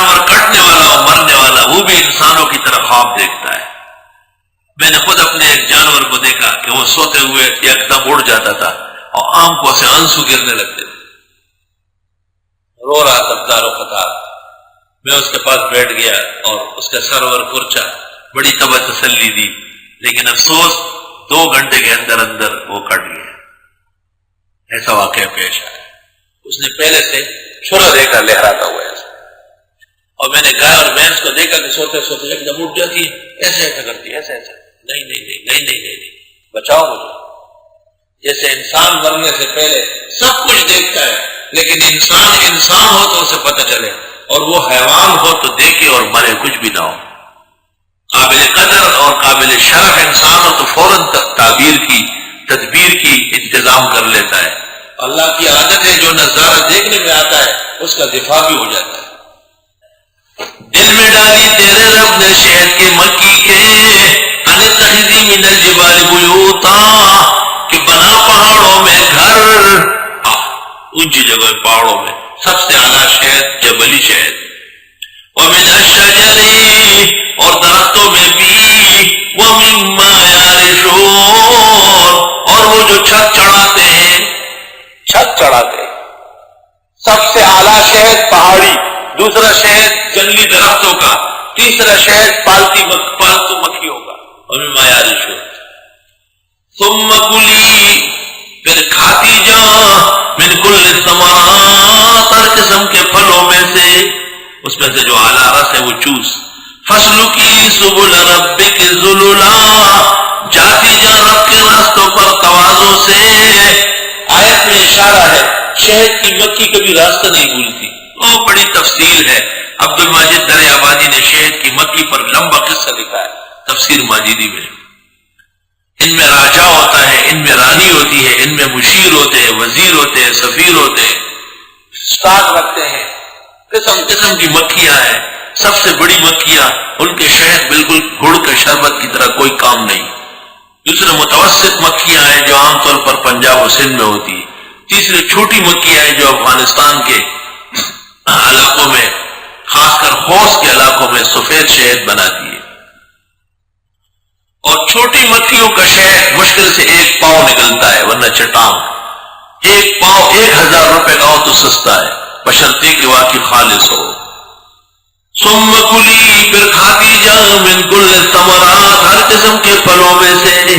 جانور کٹنے والا اور مرنے والا وہ بھی انسانوں کی طرح خواب دیکھتا ہے. میں نے خود اپنے ایک جانور کو دیکھا کہ وہ سوتے ہوئے ایک دم اڑ جاتا تھا اور آنکھوں سے آنسو گرنے لگتے تھے, رو رہا تھا زار و خطار. میں اس کے پاس بیٹھ گیا اور اس کا سرور پرچا, بڑی طبع تسلی دی, لیکن افسوس 2 گھنٹے کے اندر اندر وہ کٹ گیا. ایسا واقعہ پیش آیا. اس نے پہلے سے چھرا دیکھا لہراتا ہوا ایسا, اور میں نے گائے اور بھینس کو دیکھا کہ سوتے سوتے ایک دم اٹھ جاتی ہے, ایسے ایسا کرتی ہے, ایسا ایسا, نہیں نہیں نہیں نہیں نہیں نہیں, بچاؤ مجھے. جیسے انسان مرنے سے پہلے سب کچھ دیکھتا ہے, لیکن انسان ہو تو اسے پتہ چلے, اور وہ حیوان ہو تو دیکھے اور مرے کچھ بھی نہ ہو. قابل قدر اور قابل شرف انسان ہو تو فوراً تعبیر کی تدبیر کی انتظام کر لیتا ہے. اللہ کی عادت ہے جو نظارہ دیکھنے میں آتا ہے اس کا دفاع بھی ہو جاتا ہے. دل میں ڈالی تیرے رب نے شہد کے مکی کے انتخذی من الجبال بیوتا, کہ بنا پہاڑوں میں گھر, اونچی جگہ پہاڑوں میں سب سے اعلیٰ شہد جبلی شہد, ومن الشجر اور درختوں میں بھی, ومما یعرشون اور وہ جو چھت چڑھاتے ہیں, چھت چڑھاتے ہیں. سب سے اعلیٰ شہد پہاڑی, دوسرا شہد جنگلی درختوں کا, تیسرا شہد پالتو مکھیوں کا. ومما یعرشون ثم کلی, پھر کھاتی جا, من کل الثمرات ہر قسم کے پھلوں میں سے, اس میں سے جو اعلیٰ رس ہے وہ چوس. فسلکی سبل ربک ذللا, جاتی جا رب کے راستوں پر توازوں سے. آیت میں اشارہ ہے شہد کی مکھی کبھی راستہ نہیں بھولتی. وہ بڑی تفصیل ہے. عبد الماجد در آبادی نے شہد کی مکھی پر لمبا قصہ لکھا ہے تفسیر ماجدی میں. ان میں راجا ہوتا ہے, ان میں رانی ہوتی ہے, ان میں مشیر ہوتے ہیں, وزیر ہوتے ہیں, سفیر ہوتے ہیں, اسٹاف رکھتے ہیں, قسم قسم کی مکھیاں ہیں. سب سے بڑی مکھیاں, ان کے شہد بالکل گڑ کے شربت کی طرح کوئی کام نہیں. دوسرے متوسط مکھیاں ہیں جو عام طور پر پنجاب و سندھ میں ہوتی ہے. تیسرے چھوٹی مکھیاں ہیں جو افغانستان کے علاقوں میں, خاص کر خوص کے علاقوں میں سفید شہد بناتی ہے. اور چھوٹی مکھیوں کا شہد مشکل سے 1 پاؤ نکلتا ہے, ورنہ چٹان. 1 پاؤ 1000 روپے کا ہو تو سستا ہے, بشرطے کہ واقعی خالص ہو. ثم کلی, پھر کھاتی جا, من کل الثمرات ہر قسم کے پھلوں میں سے.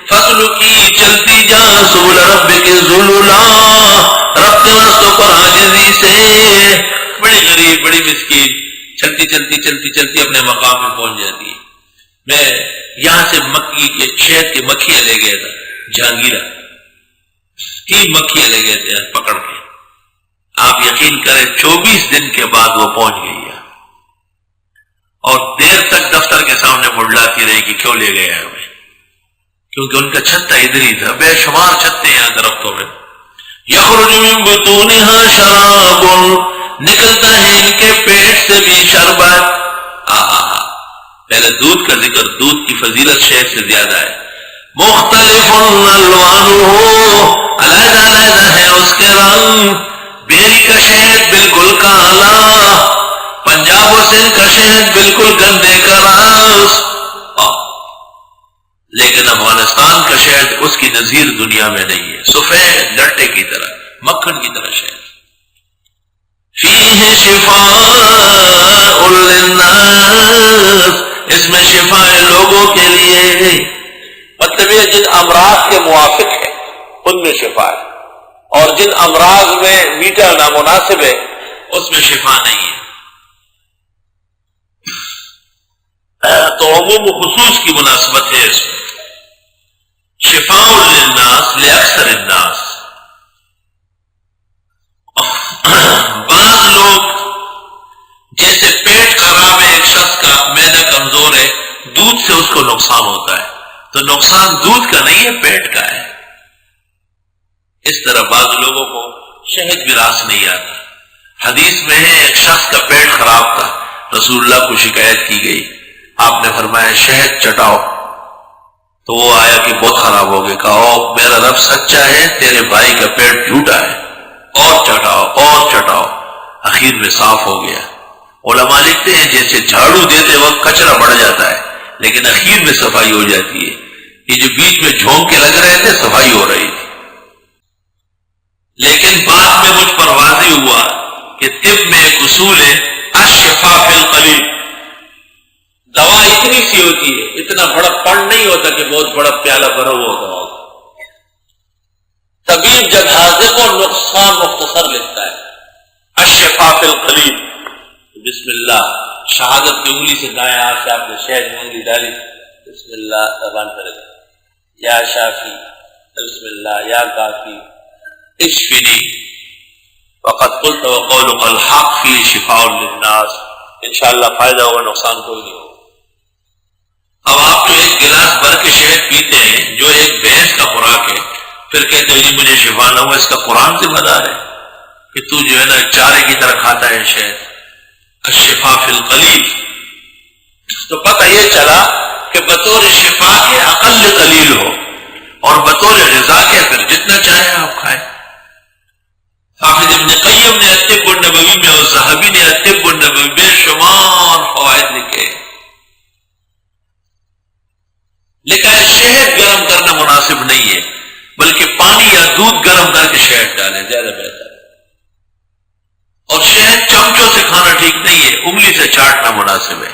فسلکی, چلتی جا, سبل ربک ذللا رب کے راستوں پر عاجزی سے. بڑی غریب, بڑی مسکین, چلتی چلتی چلتی چلتی اپنے مقام پہ پہنچ جاتی ہے. میں یہاں سے مکھی کے شہد کے مکھیاں لے گیا تھا جہانگیرہ, 3 مکھیاں لے گئے تھے پکڑ کے. آپ یقین کریں 24 دن کے بعد وہ پہنچ گئی ہے, اور دیر تک دفتر کے سامنے مڈلاتی رہی کہ کیوں لے گئے ہمیں, کیونکہ ان کا چھتا ادھر ہی تھا. بے شمار چھتے ہیں درختوں میں. یخرج من بطونها شراب, نکلتا ہے ان کے پیٹ سے بھی شربت. پہلے دودھ کا ذکر, دودھ کی فضیلت شہد سے زیادہ ہے. مختلف الوانہ, علیحدہ علیحدہ ہے اس کے رنگ. بیری کا شہد بالکل کالا, پنجاب و سندھ کا شہد بالکل گندے کا رس, لیکن افغانستان کا شہد اس کی نظیر دنیا میں نہیں ہے. سفید لٹے کی طرح, مکھن کی طرح شہد. فیہ شفاء للناس, اس میں شفا ہے لوگوں کے لیے. مطلب یہ جن امراض کے موافق ہے ان میں شفا ہے, اور جن امراض میں میٹھا نامناسب ہے اس میں شفا نہیں ہے. تو عموم و خصوص کی مناسبت ہے اس میں. شفاء للناس لاکثر الناس. بعض لوگ جیسے پیٹ خراب ہے, ایک شخص کا معدہ کمزور ہے, دودھ سے اس کو نقصان ہوتا ہے, تو نقصان دودھ کا نہیں ہے پیٹ کا ہے. اس طرح بعض لوگوں کو شہد بھی راس نہیں آتا. حدیث میں ہے ایک شخص کا پیٹ خراب تھا, رسول اللہ کو شکایت کی گئی, آپ نے فرمایا شہد چٹاؤ, تو وہ آیا کہ بہت خراب ہو گیا. کہا میرا رب سچا ہے, تیرے بھائی کا پیٹ جھوٹا ہے, اور چٹاؤ اور چٹاؤ. اخیر میں صاف ہو گیا. علماء لکھتے ہیں جیسے جھاڑو دیتے وقت کچرا بڑھ جاتا ہے لیکن اخیر میں صفائی ہو جاتی ہے. یہ جو بیچ میں جھونک کے لگ رہے تھے صفائی ہو رہی تھی. لیکن بعد میں مجھ پر واضح ہوا کہ طب میں ایک اصول ہے الشفا فی القلیل. دوا اتنی سی ہوتی ہے، اتنا بڑا پن نہیں ہوتا کہ بہت بڑا پیالہ بھرا ہوا دوا. طبیب جب حاذق اور نقصان مختصر لکھتا ہے الشفا فی القلیل، بسم اللہ، شہادت کی انگلی سے دائیں ہاتھ سے آپ نے شہد میں انگلی ڈالی، بسم اللہ زبان پر یا شافی، بسم اللہ یا کافی اشفنی وقد قلت وقولک الحق فی شفاء للناس. انشاءاللہ فائدہ ہوگا، نقصان کوئی نہیں ہوگا. اب آپ جو ایک گلاس بھر کے شہد پیتے ہیں جو ایک بھینس کا خوراک ہے، پھر کہتے ہیں جی مجھے شفا نہ ہوا، اس کا قرآن ذمہ دار ہے کہ تو جو ہے نا چارے کی طرح کھاتا ہے شہد. الشفا فی القلیل. تو پتہ یہ چلا کہ بطور شفا کے اقل قلیل ہو اور بطور غذا کے پھر جتنا چاہیں آپ کھائیں. حافظ ابن قیم نے الطب النبوی میں اور ذہبی نے الطب النبوی بے شمار فوائد لکھے. لکھا ہے شہد گرم کرنا مناسب نہیں ہے، بلکہ پانی یا دودھ گرم کر کے شہد ڈالیں زیادہ بہتر ہے. اور شہد چمچوں سے کھانا ٹھیک نہیں ہے، انگلی سے چاٹنا مناسب ہے.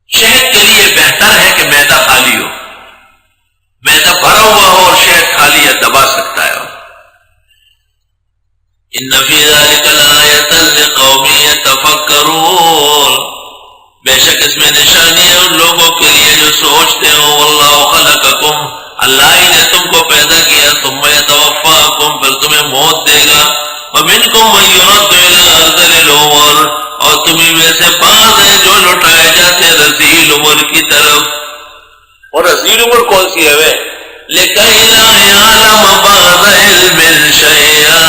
شہد کے لیے بہتر ہے کہ معدہ خالی ہو، معدہ بھرا ہوا ہو اور شہد خالی یا دبا سکتا ہے. ان فی ذلک لآیۃ لقوم یتفکرون. بے شک اس میں نشانی ہے ان لوگوں کے لیے جو سوچتے ہو. واللہ خلقکم، اللہ ہی نے تم کو پیدا کیا. ثم یتوفاکم، پھر تمہیں موت دے گا. ومنکم من یرد الی ارذل العمر، اور تمہیں میں سے بعض ہیں جو لٹائے جاتے ہیں رذیل عمر کی طرف. اور رذیل عمر کون سی ہے؟ لِكَيْ لَا يَعْلَمَ بَعْدَ عِلْمٍ شَيْئًا،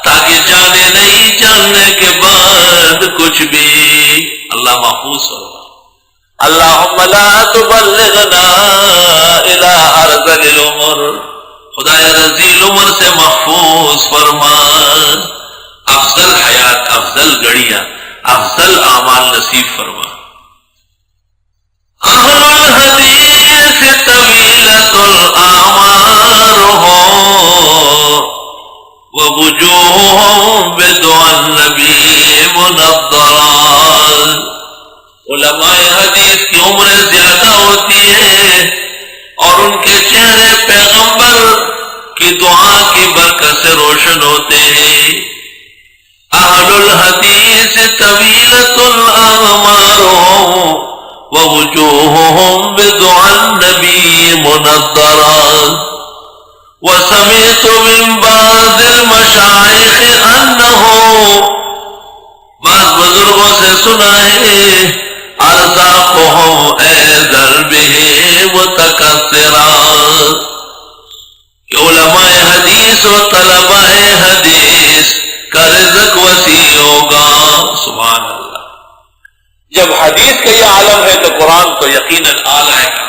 تاکہ جانے نہیں جاننے کے بعد کچھ بھی. اللہ محفوظ فرما. اللہم لا تبلغنا الى ارذل العمر، خدا رذیل عمر سے محفوظ فرما. افضل حیات، افضل گھڑیاں، افضل اعمال نصیب فرما. اہل الحدیث طویلۃ الاعمار ووجوہہم بدعاء النبی منضرات. علماء حدیث کی عمریں زیادہ ہوتی ہیں اور ان کے چہرے پیغمبر کی دعا کی برکت سے روشن ہوتے ہیں. اہل الحدیث طویلۃ الاعمار ووجوہہم بدعاء النبی منضرات. وسمعت من بعض المشائخ انہو، بعض بزرگوں سے سنا ہے ارزاقہم ایذر بہ متکثرات، کہ علماء حدیث و طلباء حدیث کا رزق وسیع ہوگا. سبحان اللہ. جب حدیث کا یہ عالم ہے تو قرآن تو یقیناً اعلیٰ ہے کلام.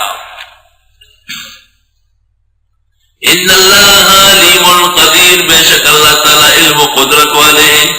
ان اللہ علیم قدیر، بے شک اللہ تعالیٰ علم و قدرت والے ہیں.